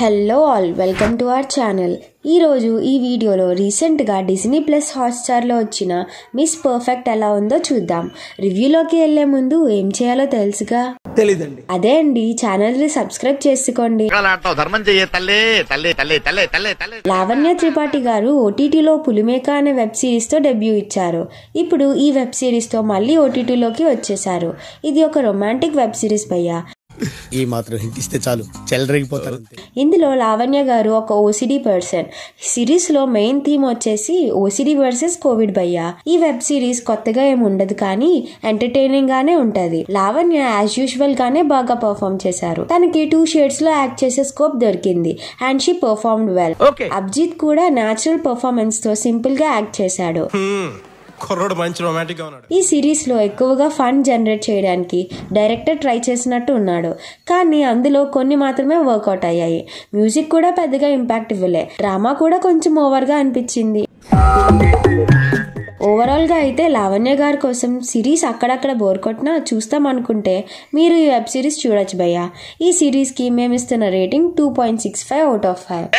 Hello all, welcome to our channel. ఈరోజు ఈ వీడియోలో రీసెంట్గా డిజ్నీ ప్లస్ హాట్స్టార్లో వచ్చిన మిస్ పర్ఫెక్ట్ ఎలా ఉందో చూద్దాం. రివ్యూలోకి వెళ్లే ముందు ఏం చేయాలో తెలుసుగా? తెలీదండి. అదే అండి, ఛానల్ని సబ్స్క్రైబ్ చేసుకోండి. లావణ్య త్రిపాఠి గారు ఓటీటీలో పులిమేక అనే వెబ్ సిరీస్తో డెబ్యూ ఇచ్చారు. ఇప్పుడు ఈ వెబ్ సిరీస్తో మళ్ళీ ఓటీటీలోకి వచ్చేసారు. ఇది ఒక రొమాంటిక్ వెబ్ సిరీస్ భయ్యా. ఈ మాత్రం హింట్ ఇస్తే చాలు చెలరేగిపోతారు. ఇందులో లావణ్య గారు ఒక ఓసిడి పర్సన్. సిరీస్ లో మెయిన్ థీమ్ వచ్చేసి ఓసిడి వర్సెస్ కోవిడ్ భయ్యా. ఈ వెబ్ సిరీస్ కొత్తగా ఏమి ఉండదు, కానీ ఎంటర్టైనింగ్ గానే ఉంటది. లావణ్య యాజ్ యూజువల్ గానే బాగా పర్ఫార్మ్ చేశారు. తనకి 2 షేడ్స్ లో యాక్ట్ చేసే స్కోప్ దొరికింది and she performed well. Abhijit కూడా నేచురల్ పర్ఫార్మెన్స్ తో సింపుల్ గా యాక్ట్ చేశాడు. ఈ సిరీస్ లో ఎక్కువగా ఫన్ జనరేట్ చేయడానికి డైరెక్టర్ ట్రై చేసినట్టు ఉన్నాడు, కానీ అందులో కొన్ని మాత్రమే వర్కౌట్ అయ్యాయి. మ్యూజిక్ కూడా పెద్దగా ఇంపాక్ట్ ఇవ్వలే. డ్రామా కూడా కొంచెం ఓవర్ గా అనిపించింది. ఓవరాల్ గా అయితే లావణ్య గారి కోసం సిరీస్ అక్కడక్కడ బోర్ కొట్టినా చూస్తాం అనుకుంటే మీరు ఈ వెబ్ సిరీస్ చూడొచ్చు భయ్యా. ఈ సిరీస్ కి మేము ఇస్తున్న రేటింగ్ 2.65 out of 5.